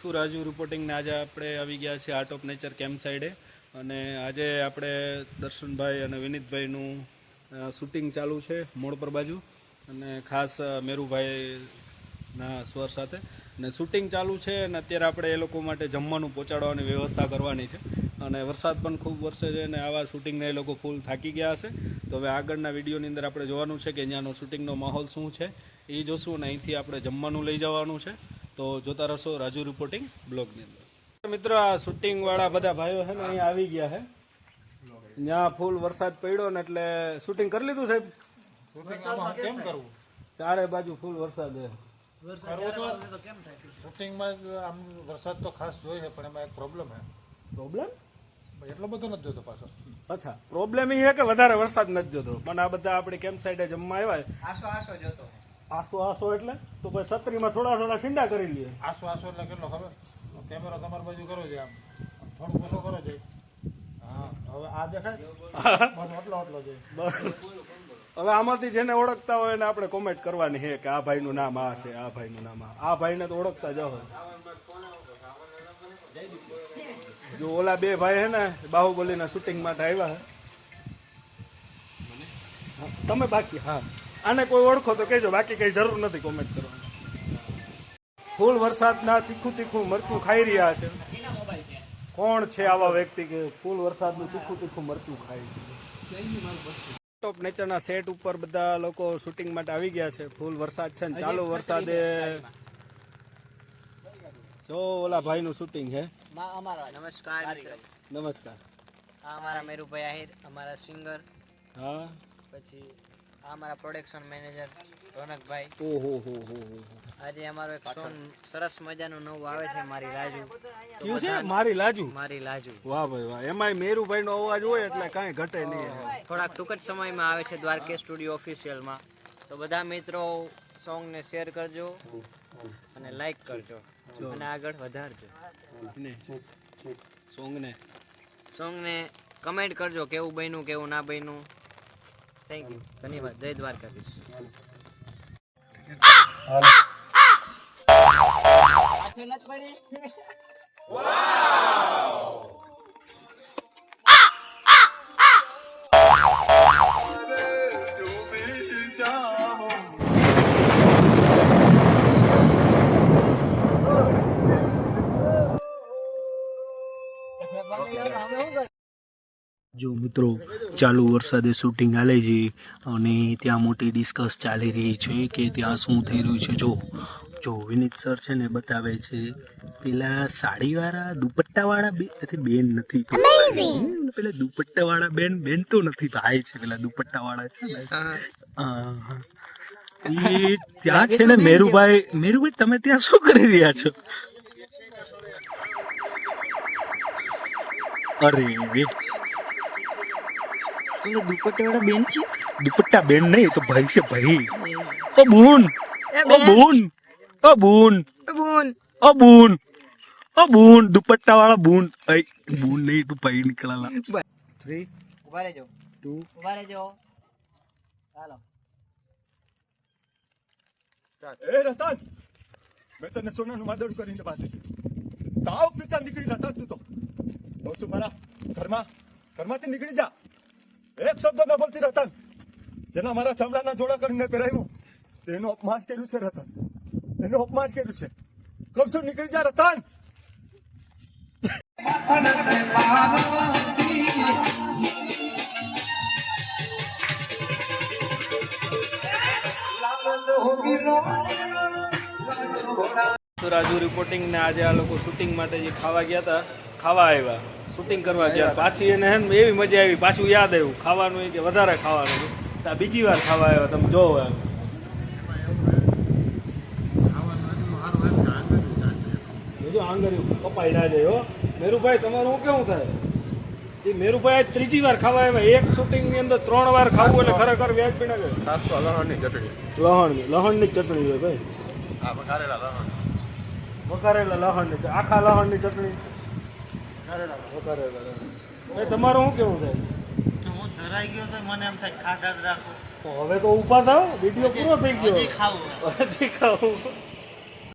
શું રાજુ રિપોર્ટિંગને આજે આપણે આવી ગયા છીએ આર્ટ ઓફ નેચર કેમ્પ સાઈડે અને આજે આપણે દર્શનભાઈ અને વિનીતભાઈનું શૂટિંગ ચાલુ છે મોડપર બાજુ અને ખાસ મેરુભાઈના સ્વર સાથે અને શૂટિંગ ચાલુ છે અને અત્યારે આપણે એ લોકો માટે જમવાનું પહોંચાડવાની વ્યવસ્થા કરવાની છે અને વરસાદ પણ ખૂબ વરસે છે અને આવા શૂટિંગને એ લોકો ફૂલ થાકી ગયા હશે. તો હવે આગળના વિડીયોની અંદર આપણે જોવાનું છે કે અહીંયાનો શૂટિંગનો માહોલ શું છે એ જોશું અને અહીંથી આપણે જમવાનું લઈ જવાનું છે. તો જોતા રહેશો રાજુ રિપોર્ટિંગ બ્લોગની અંદર. મિત્રો આ શૂટિંગ વાળા બધા ભાઈઓ છે ને અહીંયા આવી ગયા છે. ત્યાં ફૂલ વરસાદ પડ્યો ને એટલે શૂટિંગ કરી લીધું સાહેબ. કેમ કરવું? ચારે બાજુ ફૂલ વરસાદ છે. શૂટિંગમાં આમ વરસાદ તો ખાસ જોઈએ છે પણ એમાં એક પ્રોબ્લેમ છે. પ્રોબ્લેમ એટલો બધો નથી જોતો પાછો. અચ્છા, પ્રોબ્લેમ એ છે કે વધારે વરસાદ નથી જોતો પણ આ બધા આપણી કેમ્પ સાઈડે જમવા આવ્યા આસો આસો જોતો. આસો એટલે તો ભાઈ છત્રીમાં થોડા સિંડા કરી લઈએ. આસો એટલે કેટલો ખબર? કેમેરો તમારી બાજુ કરો છે આમ થોડું ઓછો કરો છે. હા હવે આ દેખાય એટલો છે. હવે આમાંથી જેને ઓળખતા હોય એને આપણે કોમેન્ટ કરવાની છે કે આ ભાઈનું નામ આ છે, આ ભાઈનું નામ આ ભાઈને તો ઓળખતા જ હોય. જો ઓલા બે ભાઈ છે ને બાહુબલીના શૂટિંગ માટે આવ્યા છે. તમે બાકી હા આને કોઈ ઓળખો તો કહેજો, બાકી કઈ જરૂર નથી કોમેન્ટ કરવાની. ફૂલ વરસાદના તીખું મરચું ખાઈ રહ્યા છે. કોણ છે આવા વ્યક્તિ કે ફૂલ વરસાદનું તીખું મરચું ખાય? ટોપ નેચરના સેટ ઉપર બધા લોકો શૂટિંગ માટે આવી ગયા છે. ફૂલ વરસાદ છે ને ચાલુ વરસાદે જો ઓલા ભાઈનું શૂટિંગ છે. નમસ્કાર. નમસ્કાર. આ અમારા મેરુભાઈ આહિર, અમારા સિંગર. હા પછી આ અમારા પ્રોડક્શન મેનેજર રોનકભાઈ. ઓહો હો. આજે અમારો એક સોંગ સરસ મજાનું નવું આવે છે, મારી લાજુ. કયું છે? મારી લાજુ. મારી લાજુ. વાહ ભાઈ વાહ. એમાંય મેરુભાઈ નો અવાજ હોય એટલે કાંઈ ઘટે નહીં. થોડાક ટૂંક જ સમયમાં આવે છે દ્વારકેશ સ્ટુડિયો ઓફિશિયલમાં. તો બધા મિત્રો સોંગને શેર કરજો અને લાઈક કરજો અને આગળ વધારજો. સોંગને કમેન્ટ કરજો કેવું બન્યું કેવું ના બન્યું. થેન્ક યુ, ધન્યવાદ. જય દ્વારકાધીશ. જો મિત્રો ચાલુ વરસાદે શૂટિંગ હાલે છે અને ત્યાં મોટી ડિસ્કસ ચાલી રહી છે કે ત્યાં શું થઈ રહ્યું છે. જો વિનીત સર છે ને બતાવે છે પેલા સાડીવાળા દુપટ્ટાવાળા બેન નથી તો પેલા દુપટ્ટાવાળા બેન તો નથી ભાઈ છે પેલા દુપટ્ટાવાળા છે ને એ ત્યાં છે ને મેરુભાઈ તમે ત્યાં શું કરી રહ્યા છો? અરે દુપટ્ટાવાળા બેન છે? દુપટ્ટા બેન નહીં તો ભાઈ છે ભાઈ. બૂન દુપટ્ટા વાળા બૂન નહીં તું ભાઈ નીકળાલા. 3 ઉભા રહેજો. 2 ઉભા રહેજો. ચાલો. એ રતન, મેં તને સોનાનું માદળ કરીને બાંધી સાવ પિતા નીકળી રતન. તું તો બહુ શું મારા ઘરમાંથી નીકળી જા. એક શબ્દ ન બોલતી રતન. જેના મારા ચામડાના જોડા કરીને પહેરાવ્યું તેનું અપમાન કર્યું છે રતન. એનું અપમાન કર્યું છે. કબ શું નીકળી જા રતન. રાજુ રિપોર્ટિંગ ને આજે આ લોકો શૂટિંગ માટે જે ખાવા આવ્યા શૂટિંગ કરવા ગયા. પાછી એને એવી મજા આવી, પાછું યાદ આવ્યું ખાવાનું કે વધારે ખાવાનું. તો બીજી વાર ખાવા આવ્યા. તમે જોવો એમ આંગળીયું કપાઈ ના જાય. હો મેરુભાઈ તમારું કેવું થાય? એ મેરુભાઈ ત્રીજી વાર ખાવા આવ્યા. એક શૂટિંગ ની અંદર 3 વાર ખાવું એટલે ખરેખર વ્યાજબી ના ગયું. ખાસ તો લહણની ચટણી. લહણની ચટણી હોય ભાઈ. વઘારેલા લહણની આખા લહણની ચટણી. તમારું શું કેવું થાય? હું ધરાઈ ગયો તો મને એમ થાય ખાધા જ રાખો. હવે તો ઉભા થાવ, વિડીયો પૂરો થઈ ગયો. હજી ખાવું. હજી ખાવું.